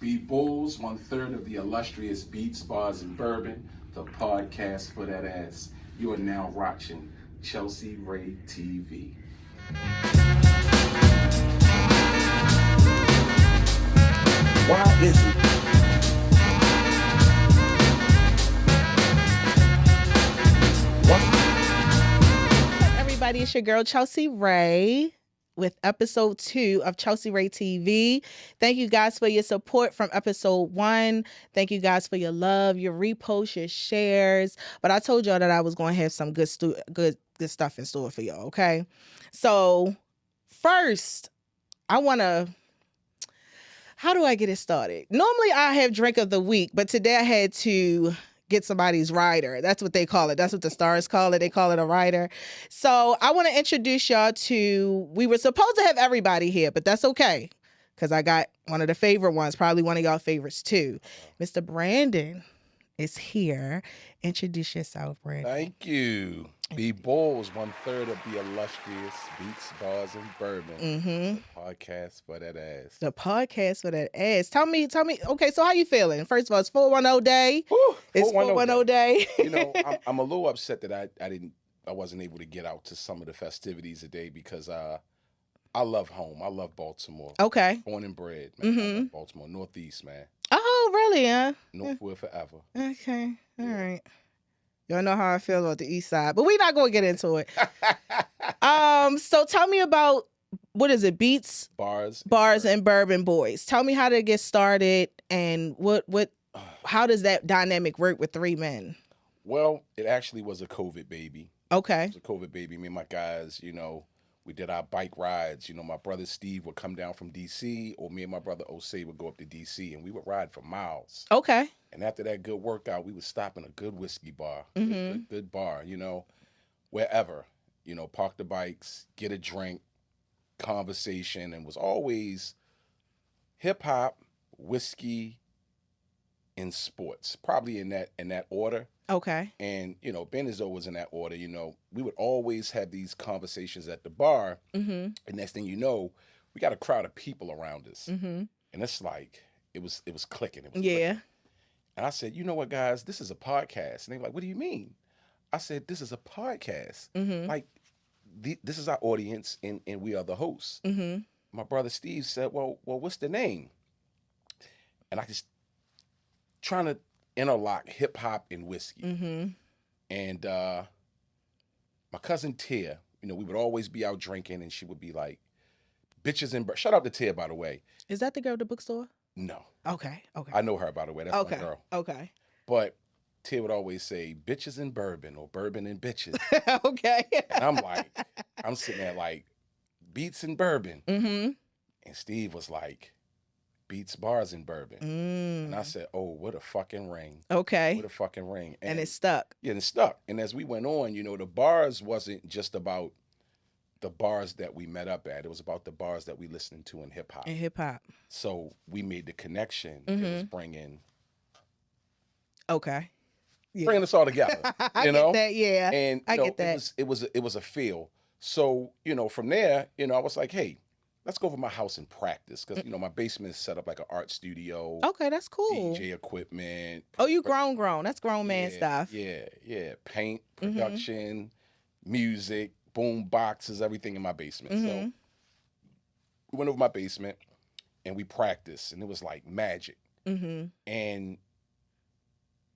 Be Bullz, 1/3 of the illustrious Beats, Bars, and Bourbon, the podcast for that ass. You are now watching ChelseiRae TV. Why is it? What's up, everybody? It's your girl ChelseiRae with episode 2 of ChelseiRae TV. Thank you guys for your support from episode 1. Thank you guys for your love, your reposts, your shares. But I told y'all that I was going to have some good stuff in store for y'all, okay? So first, I want to... How do I get it started? Normally, I have drink of the week, but today I had to get somebody's rider. That's what they call it. That's what the stars call it. They call it a rider. So I want to introduce y'all to, we were supposed to have everybody here, but that's okay, because I got one of the favorite ones, probably one of y'all favorites too. Mr. Brandon is here. Introduce yourself, Brandon. Thank you. Be Bullz, 1/3 of the illustrious Beats, Bars, and Bourbon. The podcast for that ass. The podcast for that ass. Tell me. Okay, so how you feeling? First of all, it's 410 day. Woo, It's 410 day. You know, I'm a little upset that I wasn't able to get out to some of the festivities today because I love home. I love Baltimore. Okay. Born and bred, man. I love Baltimore, Northeast, man. Oh, really? Huh? Northwood forever. Okay. All right. Y'all know how I feel about the East Side, but we're not going to get into it. So tell me about, what is it? Beats, Bars, and Bourbon Boys. Tell me how to get started and how does that dynamic work with 3 men? Well, it actually was a COVID baby. Okay. It was a COVID baby. Me and my guys, you know, we did our bike rides. You know, my brother Steve would come down from D.C., or me and my brother Osei would go up to D.C., and we would ride for miles. Okay. And after that good workout, we would stop in a good whiskey bar, good bar, you know, wherever, you know, park the bikes, get a drink, conversation, and was always hip-hop, whiskey, and sports, probably in that order. Okay. And, you know, being as though it was in that order, you know, we would always have these conversations at the bar. And next thing you know, we got a crowd of people around us. And it's like, it was clicking. It was clicking. And I said, you know what, guys, this is a podcast. And they were like, what do you mean? I said, this is a podcast. Like, this is our audience, and we are the hosts. My brother Steve said, well, what's the name? And I just trying to interlock hip hop and whiskey. And my cousin Tia, you know, we would always be out drinking, and she would be like, bitches and shout out to Tia, by the way. Is that the girl at the bookstore? No. Okay. I know her, by the way. That's my girl. Okay. But Tia would always say bitches and bourbon, or bourbon and bitches. Okay. And I'm like, I'm sitting there like, beats and bourbon. And Steve was like, beats, bars, and bourbon. And I said, oh, what a fucking ring. Okay. What a fucking ring. And it stuck. Yeah, and it stuck. And as we went on, you know, the bars wasn't just about the bars that we met up at. It was about the bars that we listened to in hip hop. So we made the connection. It was bringing us all together. You know? I get that, yeah. And I get that. It was a feel. So, you know, from there, you know, I was like, hey, let's go over my house and practice. Because, you know, my basement is set up like an art studio. Okay, that's cool. DJ equipment. Oh, you grown. That's grown man stuff. Yeah. Paint, production, music, boom boxes, everything in my basement. So we went over my basement and we practiced, and it was like magic. And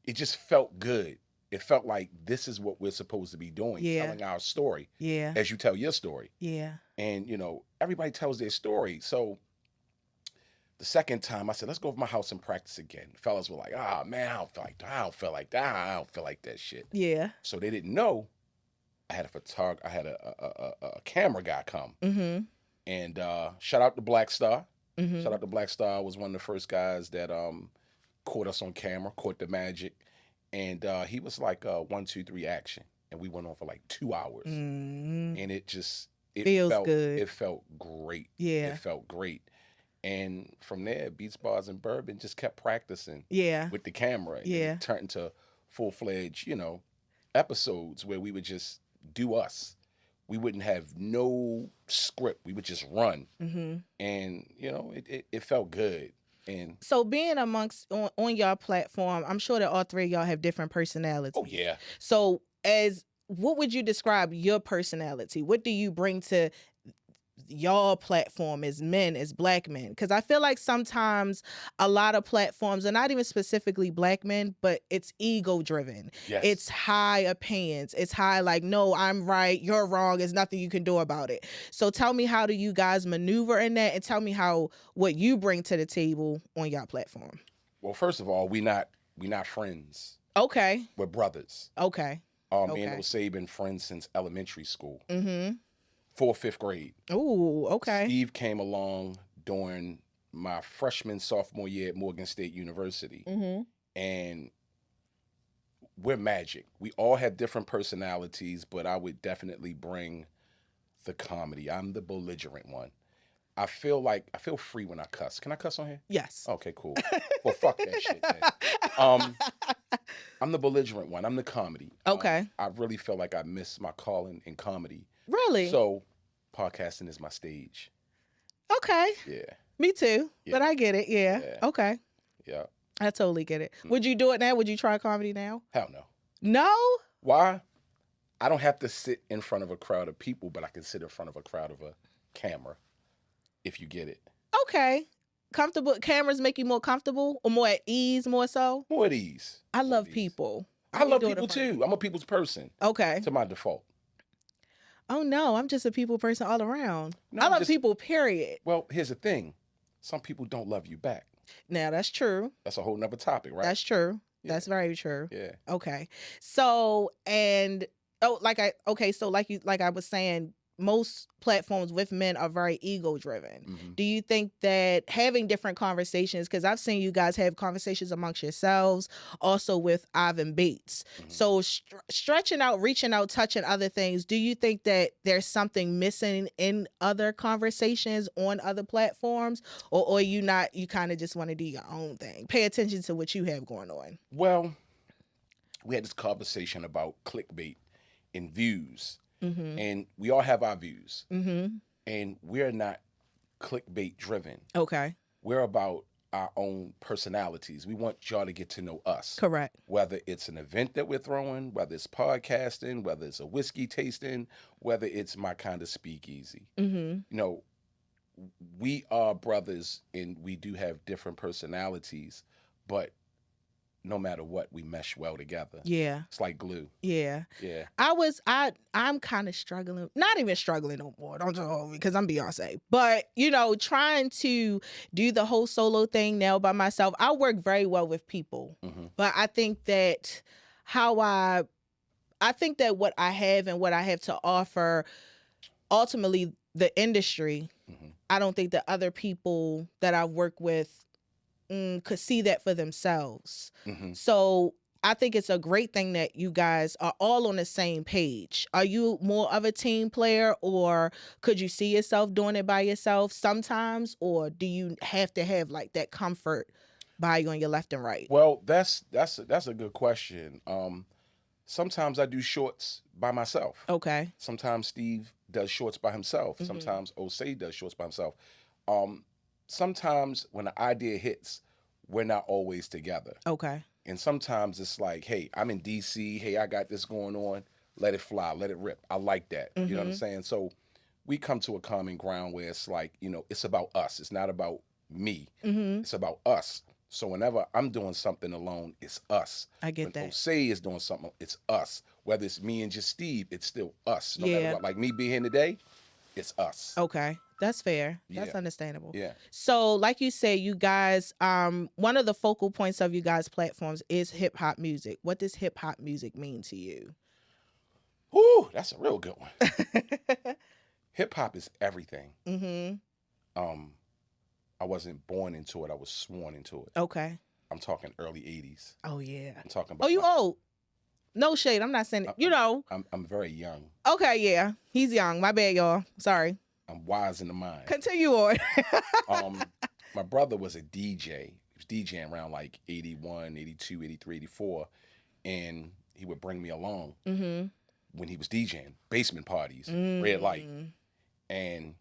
it just felt good. It felt like this is what we're supposed to be doing, telling our story as you tell your story. Yeah. And, you know, everybody tells their story. So the second time I said, let's go over my house and practice again. The fellas were like, man, I don't feel like that. I don't feel like that shit. Yeah. So they didn't know I had a camera guy come. And shout out to Black Star. Shout out to Black Star. Was one of the first guys that caught us on camera, caught the magic. And he was like, 1, 2, 3, action. And we went on for like 2 hours. And it felt good. It felt great. Yeah. It felt great. And from there, Beats, Bars, and Bourbon just kept practicing with the camera. Yeah. It turned into full-fledged, you know, episodes where we would just do us. We wouldn't have no script. We would just run. And, you know, it felt good. And so being amongst on your platform, I'm sure that all three of y'all have different personalities. oh yeah. So what would you describe your personality? What do you bring to y'all platform as men, as black men? Because I feel like sometimes a lot of platforms are not even specifically black men, but it's ego driven. Yes. It's high opinions. It's high like, no, I'm right, you're wrong, there's nothing you can do about it. So tell me, how do you guys maneuver in that, and tell me what you bring to the table on y'all platform. Well, first of all, we not friends. Okay. We're brothers. Okay. Me and Osei been friends since elementary school. Mm-hmm. 4th, 5th grade. Oh, okay. Steve came along during my sophomore year at Morgan State University. Mm-hmm. And we're magic. We all have different personalities, but I would definitely bring the comedy. I'm the belligerent one. I feel free when I cuss. Can I cuss on here? Yes. Okay, cool. Well, fuck that shit, then. I'm the belligerent one. I'm the comedy. Okay. I really feel like I miss my calling in comedy. Really? So, podcasting is my stage. Okay. Yeah. Me too. Yeah. But I get it. Yeah. Okay. Yeah. I totally get it. Would you do it now? Would you try comedy now? Hell no. No? Why? I don't have to sit in front of a crowd of people, but I can sit in front of a crowd of a camera, if you get it. Okay. Comfortable cameras make you more comfortable or more at ease, more so? More at ease. I love people. I love people too. I'm a people's person. Okay. To my default. Oh no, I'm just a people person all around. No, I love people, period. Well, here's the thing. Some people don't love you back. Now that's true. That's a whole nother topic, right? That's true. Yeah. That's very true. Yeah. Okay. So like I was saying, most platforms with men are very ego driven. Mm-hmm. Do you think that having different conversations, because I've seen you guys have conversations amongst yourselves, also with Ivan Bates. Mm-hmm. So stretching out, reaching out, touching other things, do you think that there's something missing in other conversations on other platforms? Or you kind of just want to do your own thing? Pay attention to what you have going on. Well, we had this conversation about clickbait and views. Mm-hmm. And we all have our views. Mm-hmm. And we're not clickbait driven. Okay. We're about our own personalities. We want y'all to get to know us. Correct. Whether it's an event that we're throwing, whether it's podcasting, whether it's a whiskey tasting, whether it's my kind of speakeasy. Mm-hmm. You know, we are brothers and we do have different personalities, but no matter what, we mesh well together. Yeah. It's like glue. Yeah. Yeah. I'm kind of struggling, not even struggling no more, don't you hold me, because I'm Beyonce. But, trying to do the whole solo thing now by myself, I work very well with people. Mm-hmm. But I think that I think that what I have and what I have to offer, ultimately the industry, Mm-hmm. I don't think that other people that I work with could see that for themselves. Mm-hmm. So I think it's a great thing that you guys are all on the same page. Are you more of a team player, or could you see yourself doing it by yourself sometimes, or do you have to have like that comfort by you on your left and right? Well, that's a good question. Sometimes I do shorts by myself. Okay. Sometimes Steve does shorts by himself. Mm-hmm. Sometimes Osei does shorts by himself. Sometimes when the idea hits, we're not always together. Okay. And sometimes it's like, hey, I'm in DC. Hey, I got this going on. Let it fly. Let it rip. I like that. Mm-hmm. You know what I'm saying? So we come to a common ground where it's like, it's about us. It's not about me. Mm-hmm. It's about us. So whenever I'm doing something alone, it's us. I get when that. Osei is doing something, it's us. Whether it's me and just Steve, it's still us. No Yeah. matter what. Like me being here today, it's us. Okay. That's fair. That's Yeah. understandable. Yeah. So like you say, you guys, one of the focal points of you guys' platforms is hip hop music. What does hip hop music mean to you? Whew, that's a real good one. Hip hop is everything. Mm-hmm. I wasn't born into it. I was sworn into it. Okay. I'm talking early 80s. Oh yeah. I'm talking about. Oh, you old? No shade. I'm not saying it. I'm very young. Okay, yeah. He's young. My bad, y'all. Sorry. I'm wise in the mind. Continue on. My brother was a DJ. He was DJing around like 81, 82, 83, 84. And he would bring me along when he was DJing. Basement parties, red light. And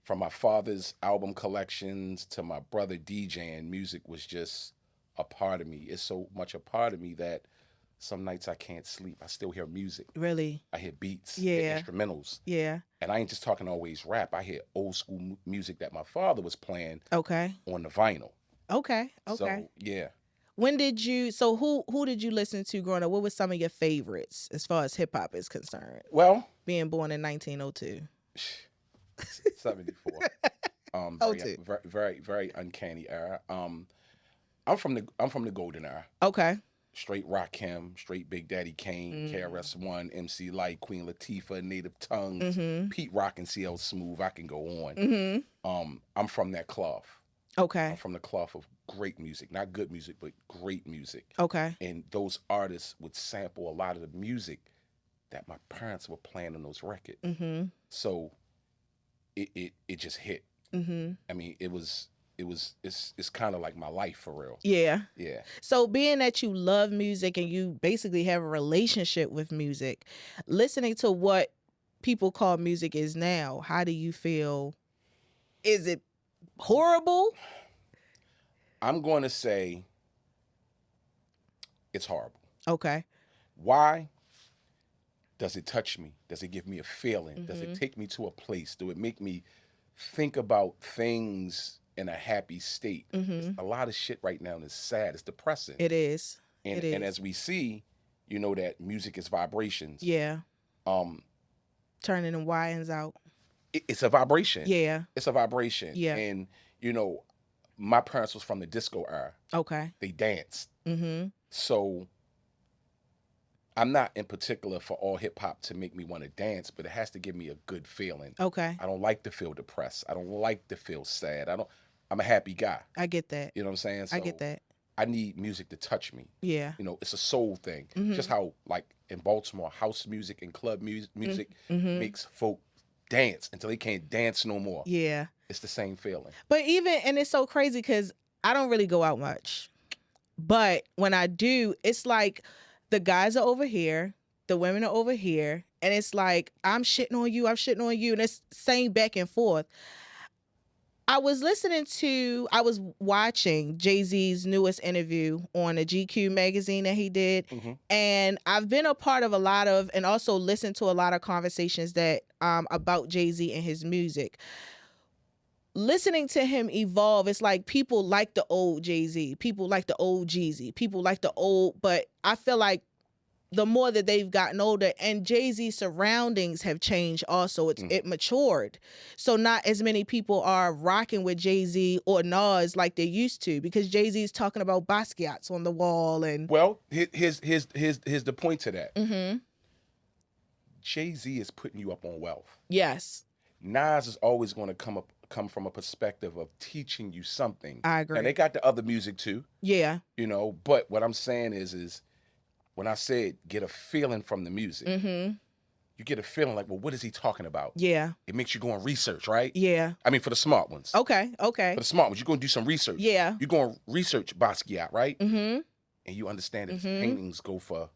from my father's album collections to my brother DJing, music was just a part of me. It's so much a part of me that some nights I can't sleep. I still hear music. Really? I hear beats, Yeah. instrumentals. Yeah. And I ain't just talking always rap. I hear old school music that my father was playing Okay. on the vinyl. Okay. So, yeah. When did you, who did you listen to growing up? What were some of your favorites as far as hip hop is concerned? Well, being born in 1902. 74. Very, very uncanny era. I'm from the golden era. Okay. Straight Rakim, straight Big Daddy Kane, KRS-One, MC Light, Queen Latifah, Native Tongues, Pete Rock and CL Smooth. I can go on. I'm from that cloth. Okay. I'm from the cloth of great music, not good music, but great music. Okay. And those artists would sample a lot of the music that my parents were playing on those records. So it just hit. I mean, it's kind of like my life for real. Yeah. Yeah. So being that you love music and you basically have a relationship with music, listening to what people call music is now, how do you feel? Is it horrible? I'm going to say it's horrible. Okay. Why? Does it touch me? Does it give me a feeling? Does it take me to a place? Do it make me think about things in a happy state? A lot of shit right now is sad. It's depressing. It is. And as we see, you know that music is vibrations. Yeah. Turning them wires out. It's a vibration. Yeah. It's a vibration. Yeah. And, you know, my parents was from the disco era. Okay. They danced. So I'm not in particular for all hip hop to make me want to dance, but it has to give me a good feeling. Okay. I don't like to feel depressed. I don't like to feel sad. I'm a happy guy. I get that. You know what I'm saying? So I get that. I need music to touch me. Yeah. You know, it's a soul thing. Just how, like, in Baltimore, house music and club music makes folk dance until they can't dance no more. Yeah. It's the same feeling. But and it's so crazy because I don't really go out much. But when I do, it's like the guys are over here, the women are over here, and it's like, I'm shitting on you, and it's saying back and forth. I was watching Jay-Z's newest interview on a GQ magazine that he did. And I've been a part of a lot of, and also listened to a lot of conversations that about Jay-Z and his music. Listening to him evolve, it's like people like the old Jay-Z, people like the old Jeezy, people like the old, but I feel like the more that they've gotten older, and Jay-Z's surroundings have changed also, it matured. So not as many people are rocking with Jay-Z or Nas like they used to, because Jay-Z's talking about Basquiat's on the wall. And well, here's the point to that. Jay-Z is putting you up on wealth. Yes. Nas is always going to come from a perspective of teaching you something. I agree. And they got the other music too. Yeah. You know, but what I'm saying is when I said get a feeling from the music, you get a feeling like, well, what is he talking about? Yeah. It makes you go and research, right? Yeah. I mean, for the smart ones. Okay. For the smart ones, you're going to do some research. Yeah. You're going to research Basquiat, right? And you understand that his paintings go for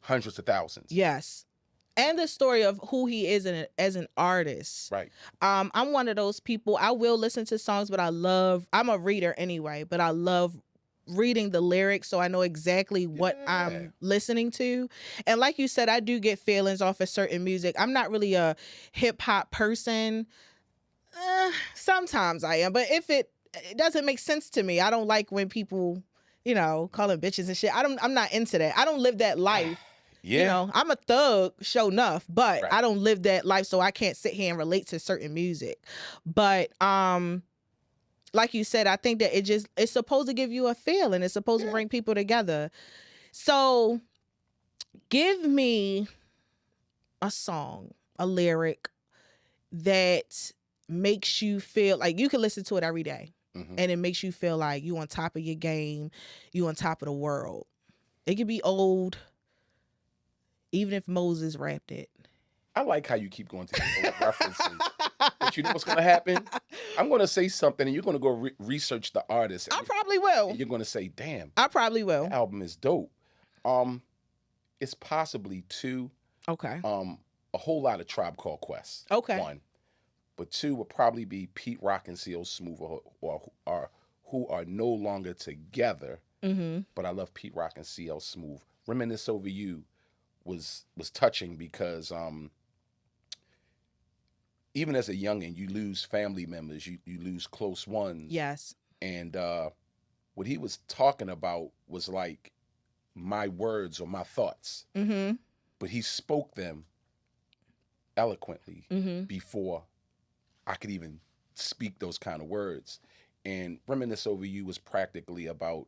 hundreds of thousands. Yes. And the story of who he is as an artist. Right. I'm one of those people, I will listen to songs, but I'm a reader anyway, but I love reading the lyrics so I know exactly what I'm listening to. And like you said, I do get feelings off of certain music. I'm not really a hip hop person. Sometimes I am, but if it doesn't make sense to me, I don't like when people, you know, call them bitches and shit. I'm not into that. I don't live that life. Yeah. You know, I'm a thug, sure enough, but I don't live that life, so I can't sit here and relate to certain music. But like you said, I think that it's supposed to give you a feel, and it's supposed to bring people together. So give me a song, a lyric that makes you feel like you can listen to it every day, and it makes you feel like you on top of your game, you on top of the world. It could be old, even if Moses rapped it. I like how you keep going to these old references. But you know what's going to happen? I'm going to say something, and you're going to go research the artist. I probably will. And you're going to say, damn. I probably will. The album is dope. It's possibly two. Okay. A whole lot of Tribe Called Quest. Okay. One. but 2 would probably be Pete Rock and CL Smooth, or who are no longer together. But I love Pete Rock and CL Smooth. Reminisce Over You was touching because even as a youngin, you lose family members, you lose close ones. Yes. And what he was talking about was like my words or my thoughts, but he spoke them eloquently before I could even speak those kind of words. And Reminisce Over You was practically about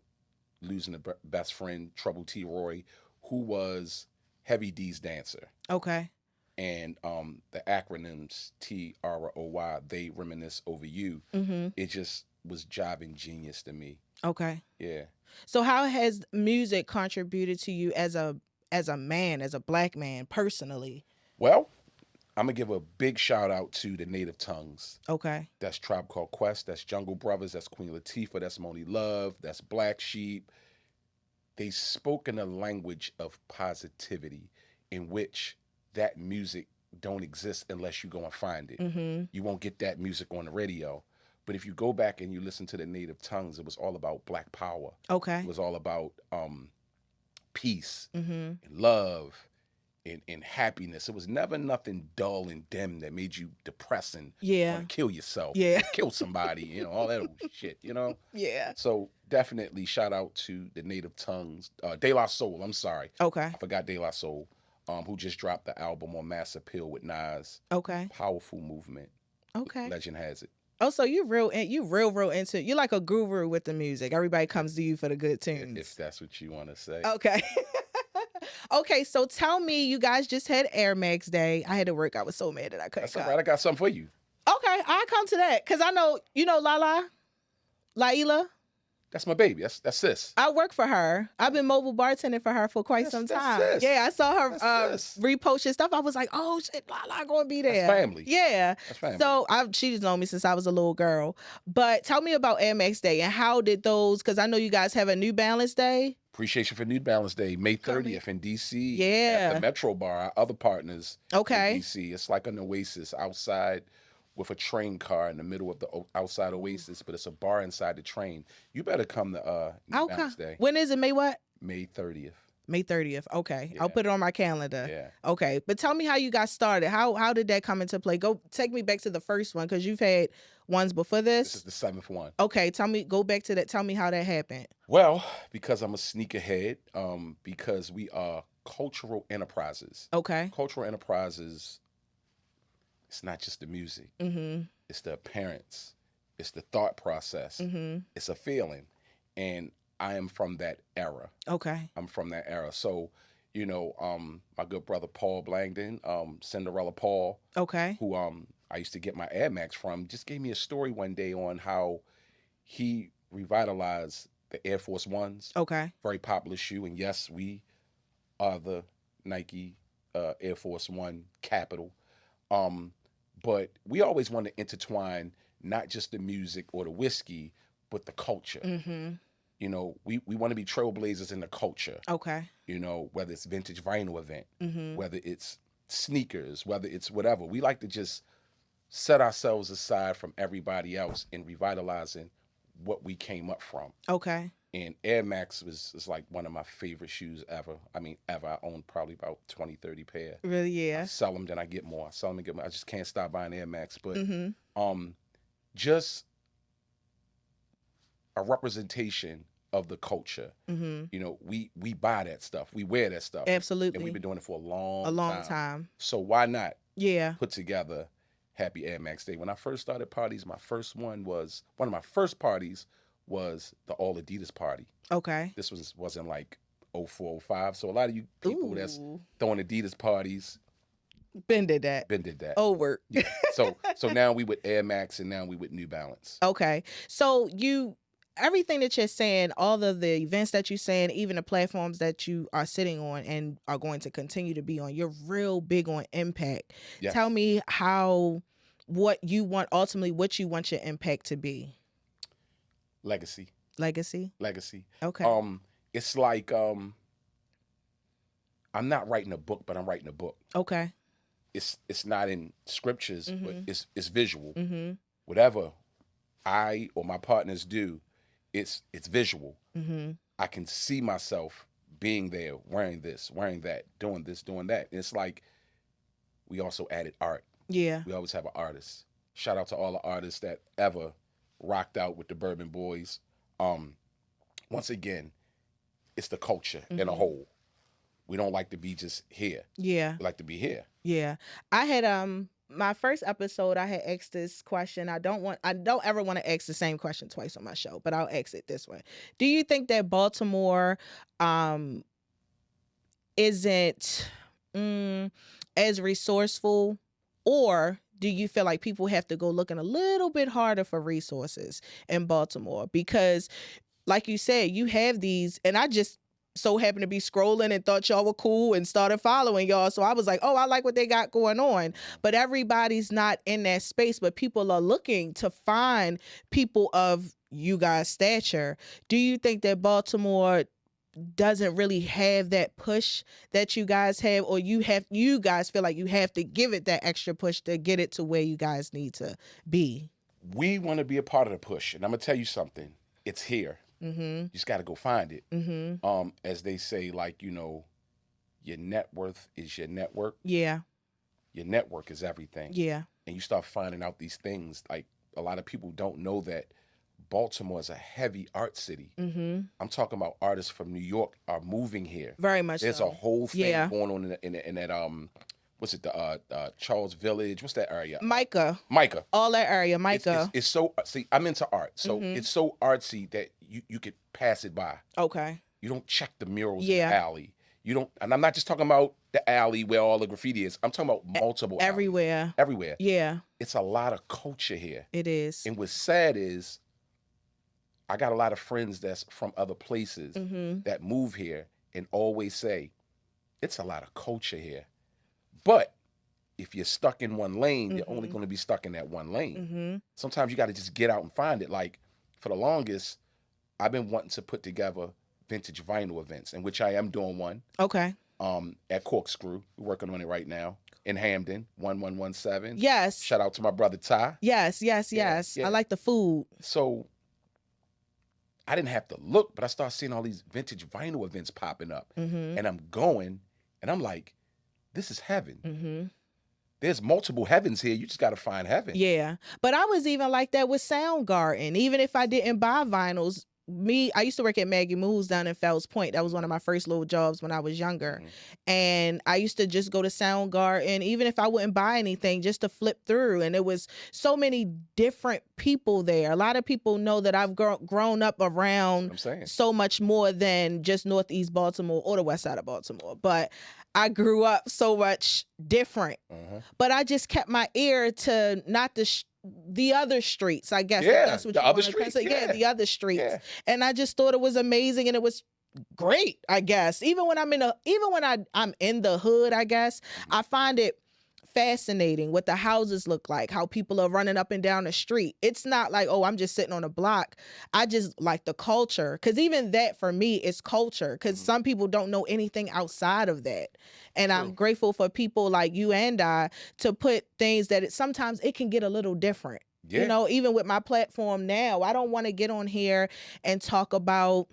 losing a best friend, Trouble T. Roy, who was Heavy D's dancer. Okay. And the acronyms TROY, they reminisce over you. It just was jiving genius to me. Okay. Yeah. So how has music contributed to you as a man, as a black man, personally? Well, I'm gonna give a big shout out to the native tongues. Okay. That's Tribe Called Quest, that's Jungle Brothers, that's Queen Latifah, that's Moni Love, that's Black Sheep. They spoke in a language of positivity in which that music don't exist unless you go and find it. You won't get that music on the radio. But if you go back and you listen to the native tongues, it was all about black power. Okay. It was all about peace and love and happiness. It was never nothing dull and dim that made you depressed and want to kill yourself. Yeah. Kill somebody, all that old shit, Yeah. So definitely shout out to the native tongues. De La Soul, I'm sorry. Okay. I forgot De La Soul, who just dropped the album on Mass Appeal with Nas. Okay. Powerful movement. Okay. Legend has it. Oh, so you real into, you're like a guru with the music. Everybody comes to you for the good tunes. If that's what you want to say. Okay. Okay, so tell me, you guys just had Air Max Day. I had to work. I was so mad that I couldn't That's come. all right. I got something for you. Okay, I'll come to that. Because I know, Laila? That's my baby. That's sis. I work for her. I've been mobile bartending for her for quite some time. Sis. Yeah, I saw her Sis. repost your stuff. I was like, oh shit, Lala gonna be there. That's family. Yeah. That's family. So she just known me since I was a little girl. But tell me about Air Max Day and how did those? Because I know you guys have a New Balance Day. Appreciation for New Balance Day, May 30th in DC. Yeah. At the Metro Bar, our other partners. Okay. In DC. It's like an oasis outside with a train car in the middle of the outside oasis, but it's a bar inside the train. You better come to New Balance Day. When is it? May what? May 30th. May 30th. Okay. Yeah. I'll put it on my calendar. Yeah. Okay. But tell me how you got started. How did that come into play? Go take me back to the first one because you've had ones before this. This is the 7th one. Okay. Go back to that. Tell me how that happened. Well, because I'm a sneakerhead, because we are cultural enterprises. Okay. Cultural enterprises, it's not just the music. It's the appearance. It's the thought process. It's a feeling. And I am from that era. Okay. I'm from that era. So, my good brother Paul Blangdon, Cinderella Paul, Okay. who I used to get my Air Max from, just gave me a story one day on how he revitalized the Air Force Ones. Okay. Very popular shoe. And yes, we are the Nike Air Force One capital. But we always want to intertwine not just the music or the whiskey, but the culture. We want to be trailblazers in the culture. Okay. Whether it's vintage vinyl event, whether it's sneakers, whether it's whatever. We like to just set ourselves aside from everybody else in revitalizing what we came up from. Okay. And Air Max is like one of my favorite shoes ever. I mean, ever. I own probably about 20, 30 pair. Really, yeah. I sell them, then I get more. I sell them and get more. I just can't stop buying Air Max. But just a representation of the culture. We buy that stuff. We wear that stuff. Absolutely. And we've been doing it for a long time. So why not put together Happy Air Max Day? When I first started parties, one of my first parties was the All Adidas party. Okay. This wasn't like 04, 05. So a lot of you people that's throwing Adidas parties Ben did that. Oh, work. Yeah. So now we with Air Max and now we with New Balance. Okay. So everything that you're saying, all of the events that you're saying, even the platforms that you are sitting on and are going to continue to be on, you're real big on impact. Yes. Tell me what you want your impact to be. Legacy. Okay. It's like I'm not writing a book, but I'm writing a book. Okay. it's not in scriptures, but it's visual. Mm-hmm. Whatever I or my partners do, it's visual. Mm-hmm. I can see myself being there, wearing this, wearing that, doing this, doing that. And it's like we also added art. Yeah. We always have an artist. Shout out to all the artists that ever rocked out with the Bourbon Boys. Once again, it's the culture in a whole. We don't like to be just here. Yeah. We like to be here. Yeah. I had my first episode I had asked this question. I don't ever want to ask the same question twice on my show, but I'll ask it this way. Do you think that Baltimore isn't as resourceful, or do you feel like people have to go looking a little bit harder for resources in Baltimore? Because like you said, you have these, and I just so happened to be scrolling and thought y'all were cool and started following y'all. So I was like, oh, I like what they got going on. But everybody's not in that space, but people are looking to find people of you guys' stature. Do you think that Baltimore doesn't really have that push that you guys have, or you guys feel like you have to give it that extra push to get it to where you guys need to be? We want to be a part of the push. And I'm going to tell you something. It's here. You just got to go find it. As they say, like, you know, your net worth is your network. Yeah. Your network is everything. Yeah. And you start finding out these things. Like, a lot of people don't know that Baltimore is a heavy art city. I'm talking about artists from New York are moving here. Very much. There's a whole thing going on in that what's it, the Charles Village? What's that area? Micah. All that area, Micah. It's so, see, I'm into art. So it's so artsy that you could pass it by. Okay. You don't check the murals in the alley. You don't, and I'm not just talking about the alley where all the graffiti is. I'm talking about multiple everywhere. alleys. Everywhere. Yeah. It's a lot of culture here. It is. And what's sad is I got a lot of friends that's from other places that move here and always say, it's a lot of culture here. But if you're stuck in one lane, you're only going to be stuck in that one lane. Sometimes you got to just get out and find it. Like, for the longest, I've been wanting to put together vintage vinyl events, in which I am doing one. Okay. At Corkscrew. We're working on it right now. In Hamden, 1117. Yes. Shout out to my brother Ty. Yes. Yeah. I like the food. So I didn't have to look, but I started seeing all these vintage vinyl events popping up. And I'm going, and I'm like, this is heaven. There's multiple heavens here. You just got to find heaven. Yeah. But I was even like that with Soundgarden. Even if I didn't buy vinyls, I used to work at Maggie Moo's down in Fells Point. That was one of my first little jobs when I was younger. And I used to just go to Soundgarden, even if I wouldn't buy anything, just to flip through. And it was so many different people there. A lot of people know that I've grown up around so much more than just Northeast Baltimore or the west side of Baltimore. But I grew up so much different. But I just kept my ear to not the other streets, I guess. Yeah, that's what the you other want to streets. Yeah, the other streets. Yeah. And I just thought it was amazing, and it was great, I guess. Even when I'm in the hood, I guess, I find it fascinating what the houses look like, how people are running up and down the street. It's not like, oh, I'm just sitting on a block. I just like the culture, because even that for me is culture, because some people don't know anything outside of that. And I'm grateful for people like you and I to put things that sometimes it can get a little different. Yeah. You know, even with my platform now, I don't want to get on here and talk about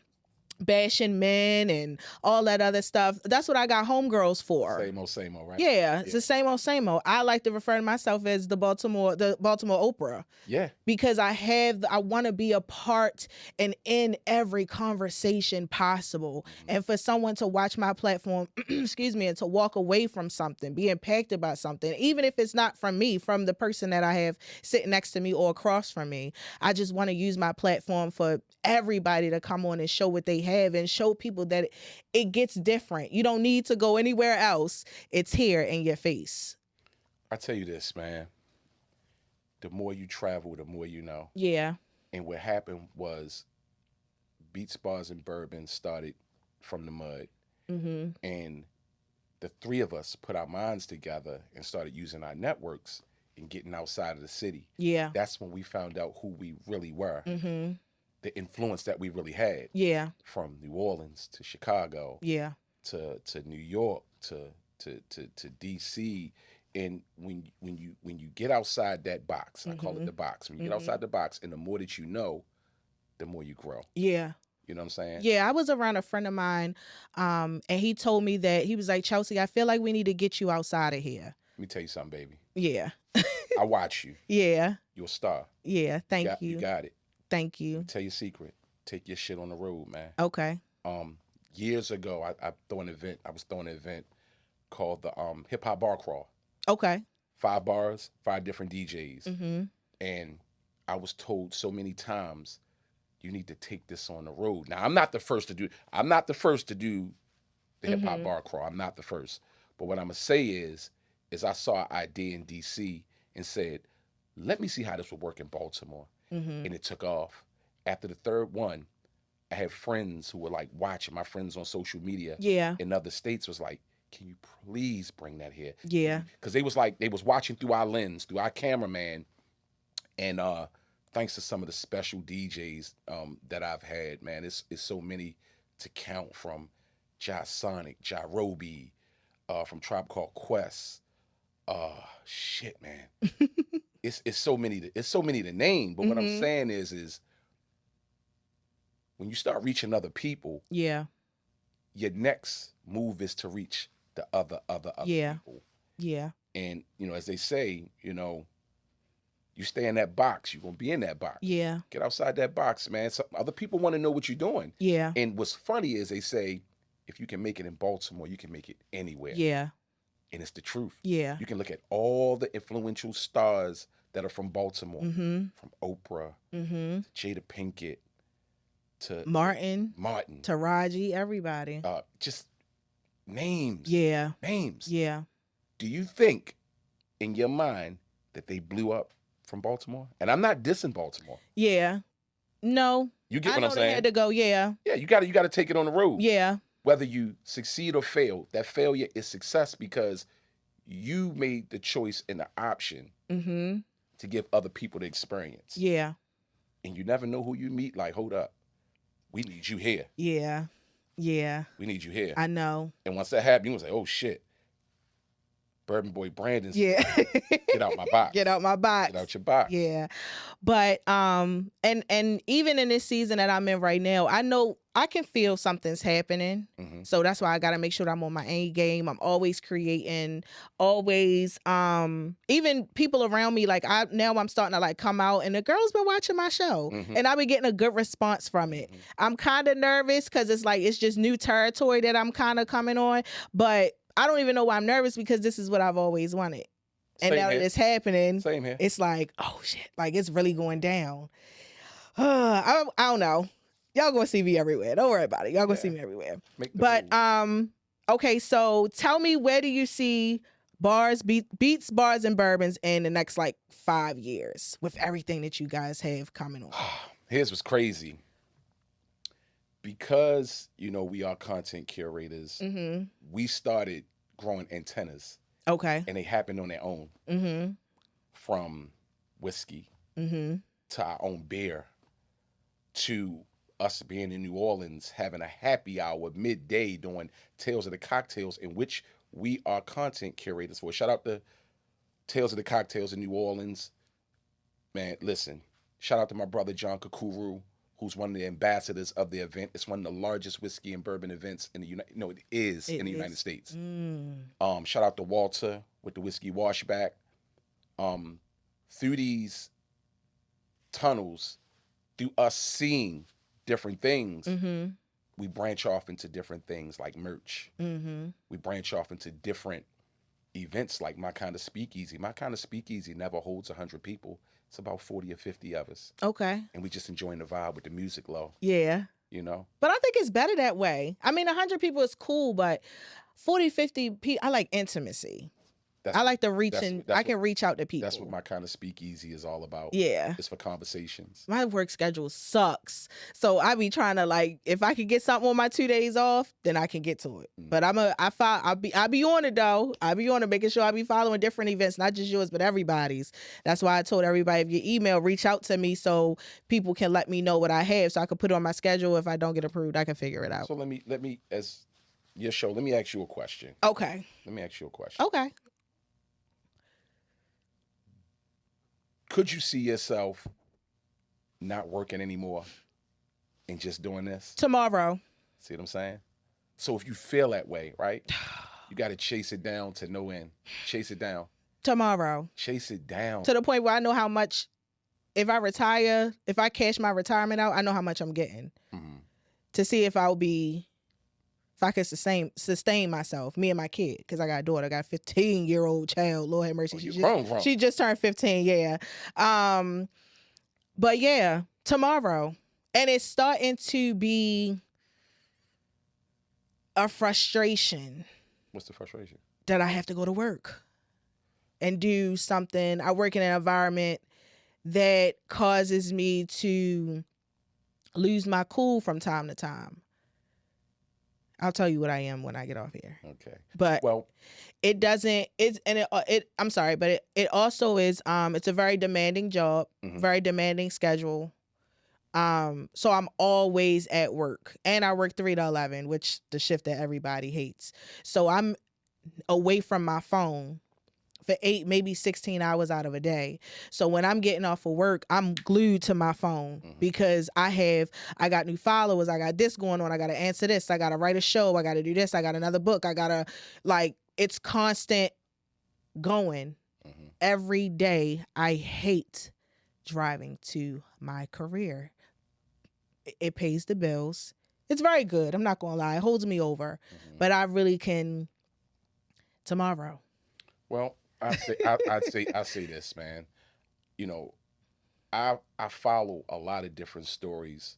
bashing men and all that other stuff. That's what I got homegirls for. Same old, right? Yeah, it's the same old. I like to refer to myself as the Baltimore Oprah. Yeah. Because I want to be a part and in every conversation possible. And for someone to watch my platform, excuse me, and to walk away from something, be impacted by something, even if it's not from me, from the person that I have sitting next to me or across from me, I just want to use my platform for everybody to come on and show what they have and show people that it gets different. You don't need to go anywhere else. It's here in your face. I tell you this, man. The more you travel, the more you know. Yeah. And what happened was Beats, Bars, and Bourbon started from the mud. And the three of us put our minds together and started using our networks and getting outside of the city. Yeah. That's when we found out who we really were. The influence that we really had. Yeah. From New Orleans to Chicago. Yeah. To New York to DC. And when you get outside that box, I call it the box. When you get outside the box, and the more that you know, the more you grow. Yeah. You know what I'm saying? Yeah, I was around a friend of mine, and he told me that he was like, Chelsea, I feel like we need to get you outside of here. Let me tell you something, baby. Yeah. I watch you. Yeah. You're a star. Yeah. Thank you. You got it. Thank you. Let me tell you a secret. Take your shit on the road, man. Okay. Years ago, I was throwing an event called the Hip Hop Bar Crawl. Okay. 5 bars, 5 different DJs. Mm-hmm. And I was told so many times, you need to take this on the road. Now, I'm not the first to do the Hip Hop Bar Crawl. I'm not the first. But what I'm going to say is I saw an idea in D.C. and said, let me see how this would work in Baltimore. And it took off. After the third one, I had friends who were like watching, my friends on social media in other states was like, can you please bring that here? Yeah. Because they was watching through our lens, through our cameraman. And thanks to some of the special DJs that I've had, man, it's so many to count, from Sonic, Roby, from Tribe Called Quest. Shit, man. It's so many to name. But what I'm saying is when you start reaching other people, yeah, your next move is to reach the other people. Yeah. And, as they say, you stay in that box, you're going to be in that box. Yeah. Get outside that box, man. Other people want to know what you're doing. Yeah. And what's funny is they say, if you can make it in Baltimore, you can make it anywhere. Yeah. And it's the truth. Yeah. You can look at all the influential stars that are from Baltimore, from Oprah, to Jada Pinkett, to Martin, Taraji, everybody. Just names. Yeah. Names. Yeah. Do you think in your mind that they blew up from Baltimore? And I'm not dissing Baltimore. Yeah. No. You get what I'm saying? They had to go, yeah. Yeah, you got to take it on the road. Yeah. Whether you succeed or fail, that failure is success because you made the choice and the option to give other people the experience. Yeah. And you never know who you meet. Like, hold up. We need you here. Yeah. Yeah. We need you here. I know. And once that happened, you was like, oh, shit. Bourbon Boy Brandon. Yeah. Get out my box. Get out my box. Get out your box. Yeah. But and even in this season that I'm in right now, I know I can feel something's happening. So that's why I gotta make sure that I'm on my A game. I'm always creating, always even people around me, like I'm starting to like come out, and the girls been watching my show and I've been getting a good response from it. I'm kind of nervous because it's just new territory that I'm kind of coming on, but I don't even know why I'm nervous because this is what I've always wanted. And now that it's happening, same here. It's like, oh shit, like it's really going down. I don't know. Y'all gonna see me everywhere. Don't worry about it. Y'all gonna see me everywhere. But okay, so tell me, where do you see beats, bars, and bourbons in the next like 5 years with everything that you guys have coming on? Here's what's crazy. Because, we are content curators, we started growing antennas. Okay. And they happened on their own. From whiskey to our own beer to us being in New Orleans, having a happy hour midday doing Tales of the Cocktails, in which we are content curators for. Shout out to Tales of the Cocktails in New Orleans. Man, listen, shout out to my brother John Kakuru, who's one of the ambassadors of the event. It's one of the largest whiskey and bourbon events in the United States. Shout out to Walter with the Whiskey Washback. Through these tunnels, through us seeing different things, we branch off into different things like merch. We branch off into different events like My Kind of Speakeasy. My Kind of Speakeasy never holds 100 people. It's about 40 or 50 of us. Okay. And we just enjoying the vibe with the music low. Yeah. But I think it's better that way. I mean, 100 people is cool, but 40, 50 people, I like intimacy. I like the reaching. I can reach out to people. That's what My Kind of Speakeasy is all about. Yeah. It's for conversations. My work schedule sucks. So I be trying to, like, if I could get something on my 2 days off, then I can get to it. But I'll be on it though. I'll be on it, making sure I be following different events, not just yours, but everybody's. That's why I told everybody, if you email, reach out to me so people can let me know what I have so I can put it on my schedule. If I don't get approved, I can figure it out. So let me, as your show, let me ask you a question. Okay. Let me ask you a question. Okay. Could you see yourself not working anymore and just doing this? Tomorrow. See what I'm saying? So if you feel that way, right? You got to chase it down to no end. Chase it down. Tomorrow. Chase it down. To the point where I know how much, if I retire, if I cash my retirement out, I know how much I'm getting. Mm-hmm. To see if I could sustain myself, me and my kid, because I got a daughter, I got a 15-year-old child. Lord have mercy. She just turned 15, yeah. But yeah, tomorrow. And it's starting to be a frustration. What's the frustration? That I have to go to work and do something. I work in an environment that causes me to lose my cool from time to time. I'll tell you what I am when I get off here. Okay. But it doesn't. I'm sorry, but it also is. It's a very demanding job, very demanding schedule. So I'm always at work, and I work 3 to 11, which the shift that everybody hates. So I'm away from my phone for 8, maybe 16 hours out of a day. So when I'm getting off of work, I'm glued to my phone because I got new followers. I got this going on. I got to answer this. I got to write a show. I got to do this. I got another book. I got to it's constant going every day. I hate driving to my career. It pays the bills. It's very good. I'm not going to lie. It holds me over, but I really can tomorrow. Well, I say this, man. You know, I follow a lot of different stories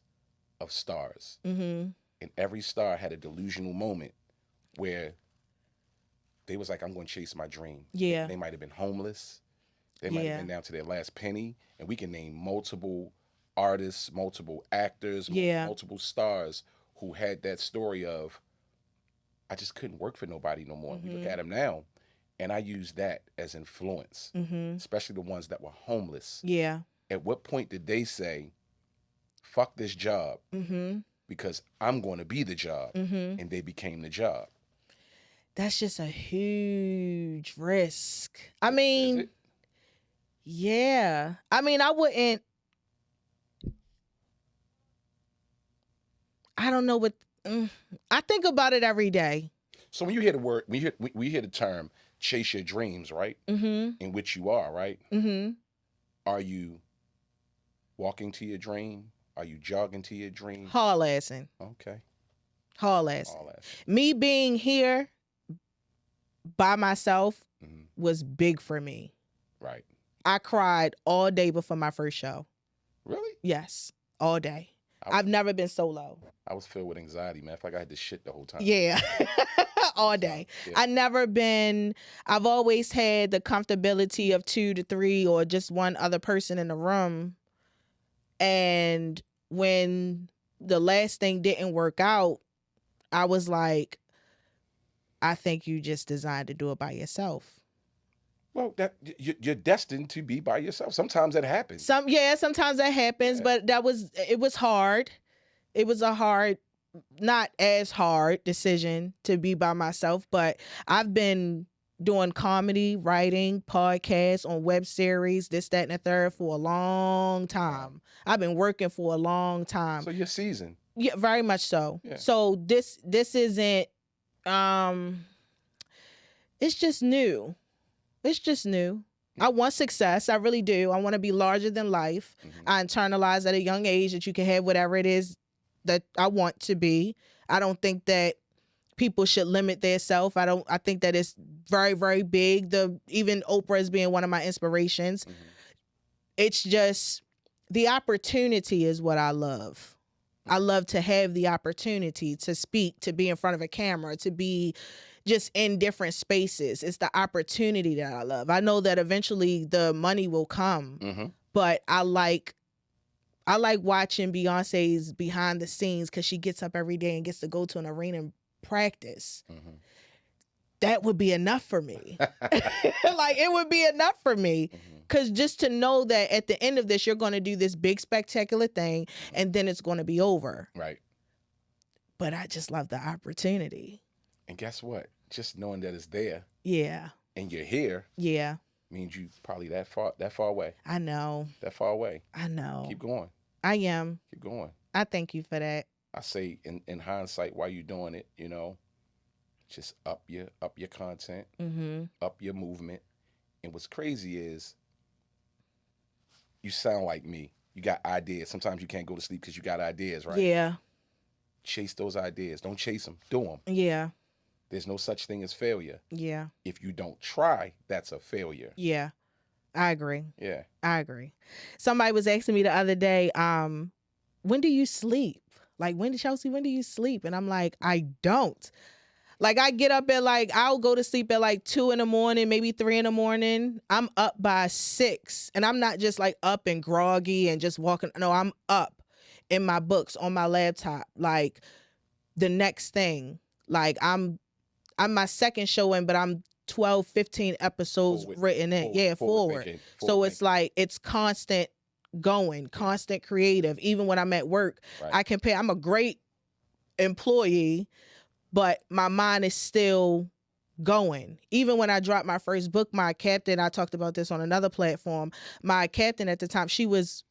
of stars, and every star had a delusional moment where they was like, "I'm going to chase my dream." Yeah, they might have been homeless. They might have been down to their last penny, and we can name multiple artists, multiple actors, multiple stars who had that story of, I just couldn't work for nobody no more. We look at them now. And I use that as influence, especially the ones that were homeless. Yeah. At what point did they say, fuck this job, because I'm going to be the job, and they became the job? That's just a huge risk. I mean, yeah. I mean, I don't know what, I think about it every day. So when you hear the word, we hear the term, chase your dreams, right? In which you are, right? Are you walking to your dream? Are you jogging to your dream? Haul-assing. Okay. Haul-assing. Me being here by myself was big for me. Right. I cried all day before my first show. Really? Yes, all day. I've never been so low. I was filled with anxiety, man. I feel like I had to shit the whole time. Yeah. All day. Yeah. I've always had the comfortability of 2 to 3 or just one other person in the room. And when the last thing didn't work out, I was like, I think you just designed to do it by yourself. Well, you're destined to be by yourself. Sometimes that happens. Sometimes that happens, but it was hard. It was a hard, not as hard decision to be by myself, but I've been doing comedy, writing, podcasts, on web series, this, that, and the third for a long time. I've been working for a long time. So you're seasoned. Yeah, very much so. Yeah. So this isn't, it's just new. It's just new. I want success. I really do. I want to be larger than life. I internalized at a young age that you can have whatever it is that I want to be. I don't think that people should limit their self. I think that it's very, very big. Even Oprah as being one of my inspirations. It's just the opportunity is what I love. I love to have the opportunity to speak, to be in front of a camera, to be just in different spaces. It's the opportunity that I love. I know that eventually the money will come, but I like watching Beyonce's behind the scenes because she gets up every day and gets to go to an arena and practice. That would be enough for me. Like, it would be enough for me. Because just to know that at the end of this, you're going to do this big spectacular thing and then it's going to be over. Right. But I just love the opportunity. And guess what? Just knowing that it's there. Yeah. And you're here. Yeah. means you probably that far away. I know. That far away. I know. Keep going. I am. Keep going. I thank you for that. I say in hindsight, while you're doing it, just up your content, up your movement. And what's crazy is you sound like me. You got ideas. Sometimes you can't go to sleep because you got ideas, right? Yeah. Chase those ideas. Don't chase them. Do them. Yeah. There's no such thing as failure. Yeah. If you don't try, that's a failure. Yeah. I agree. Yeah. I agree. Somebody was asking me the other day, when do you sleep? Like, when do you sleep? And I'm like, I don't. Like, I get up at I'll go to sleep at 2 in the morning, maybe 3 in the morning. I'm up by 6. And I'm not just up and groggy and just walking. No, I'm up in my books on my laptop. Like, the next thing, I'm my second showing, but I'm 12, 15 episodes written in. Forward. So it's it's constant going, constant creative. Even when I'm at work, right. I'm a great employee, but my mind is still going. Even when I dropped my first book, my captain, I talked about this on another platform, my captain at the time, she was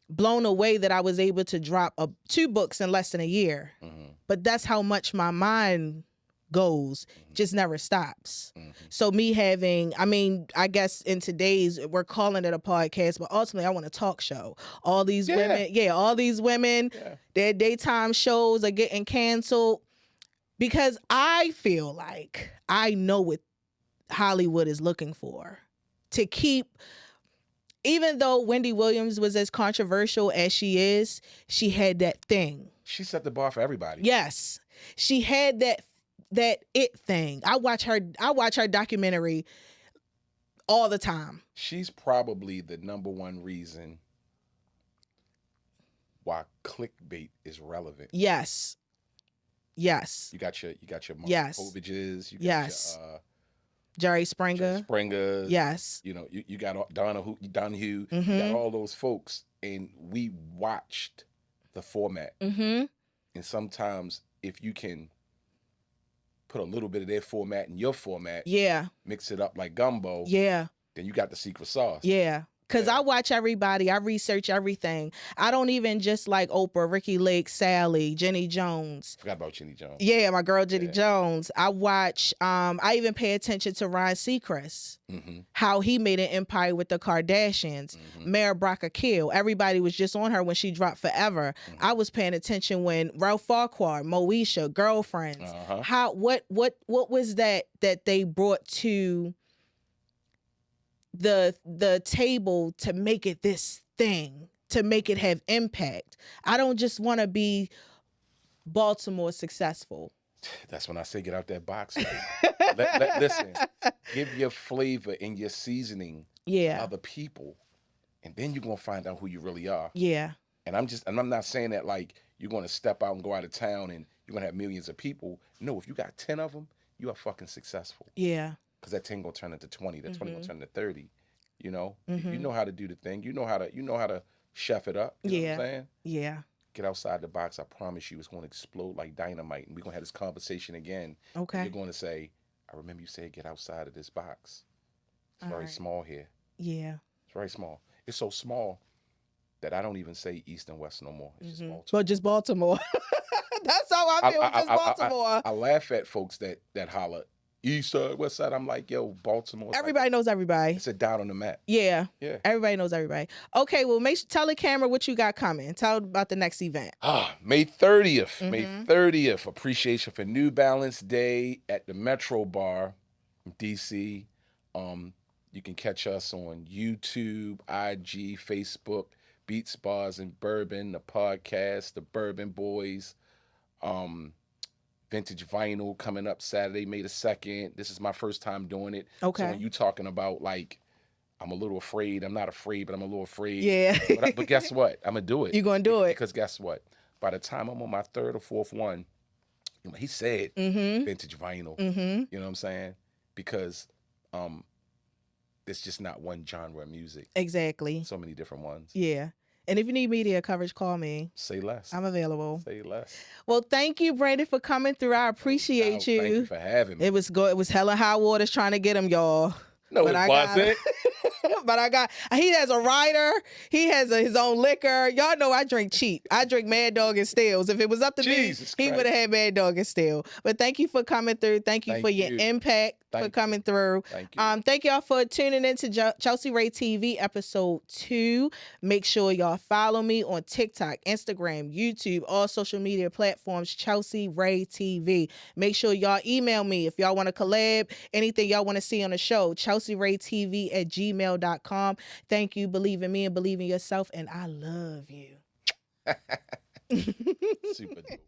blown away that I was able to drop 2 books in less than a year. But that's how much my mind goes, just never stops. So me having, I guess in today's, we're calling it a podcast, but ultimately I want a talk show. All these women, their daytime shows are getting canceled because I feel like I know what Hollywood is looking for to keep. Even though Wendy Williams was as controversial as she is, she had that thing. She set the bar for everybody. Yes. She had that it thing. I watch her documentary all the time. She's probably the number one reason why clickbait is relevant. Yes. Yes. You got your yes. Povages, you got your Jerry Springer. Yes. You got Donahue, you got all those folks, and we watched the format. And sometimes if you can put a little bit of their format in your format, mix it up like gumbo, then you got the secret sauce. Because I watch everybody, I research everything. I don't even just like Oprah, Ricky Lake, Sally, Jenny Jones. Forgot about Jenny Jones. Yeah, my girl Jenny Jones. I watch, I even pay attention to Ryan Seacrest, how he made an empire with the Kardashians. Mara Brock-Akil, everybody was just on her when she dropped Forever. I was paying attention when Ralph Farquhar, Moesha, Girlfriends. What was that they brought to the table to make it this thing, to make it have impact. I don't just want to be Baltimore successful. That's when I say get out that box. Listen, give your flavor and your seasoning to other people, and then you're gonna find out who you really are. And I'm not saying that like you're gonna step out and go out of town and you're gonna have millions of people. No, if you got 10 of them, you are fucking successful. Because that 10 gonna turn into 20. That 20 gonna turn into 30. You know how to do the thing. You know how to chef it up. You know what I'm saying? Get outside the box. I promise you, it's gonna explode like dynamite, and we're gonna have this conversation again. Okay. You're gonna say, "I remember you said get outside of this box. It's very small here. It's very small. It's so small that I don't even say East and West no more. It's just Baltimore. But just Baltimore. That's how I feel. Just Baltimore. I laugh at folks that holler East side, West side. I'm like, yo, Baltimore. Everybody knows everybody. It's a dot on the map. Yeah. Everybody knows everybody. Okay, well, tell the camera what you got coming. Tell about the next event. May 30th. May 30th. Appreciation for New Balance Day at the Metro Bar in DC. You can catch us on YouTube, IG, Facebook, Beats, Bars, and Bourbon, the podcast, the Bourbon Boys. Vintage Vinyl coming up Saturday, May the 2nd. This is my first time doing it. Okay. So when you talking about like, I'm a little afraid. I'm not afraid, but I'm a little afraid. Yeah. but guess what? I'm going to do it. You're going to do it. Because guess what? By the time I'm on my 3rd or 4th one, he said vintage vinyl. You know what I'm saying? Because it's just not one genre of music. Exactly. So many different ones. Yeah. And if you need media coverage, call me. Say less. I'm available. Say less. Well, thank you, Brandon, for coming through. I appreciate you. Thank you for having me. It was good. It was hella high waters trying to get him, y'all. No, but it I wasn't. he has a rider. He has his own liquor. Y'all know I drink cheap. I drink Mad Dog and Stills. If it was up to Jesus me, he would have had Mad Dog and Still. But thank you for coming through. Thank you for your impact for coming through. Thank you. Thank y'all for tuning in to Chelsea Rae TV episode 2. Make sure y'all follow me on TikTok, Instagram, YouTube, all social media platforms, Chelsea Rae TV. Make sure y'all email me if y'all want to collab, anything y'all want to see on the show, ChelseiRaeTV@gmail.com. Thank you. Believe in me and believe in yourself. And I love you. Super dope, man.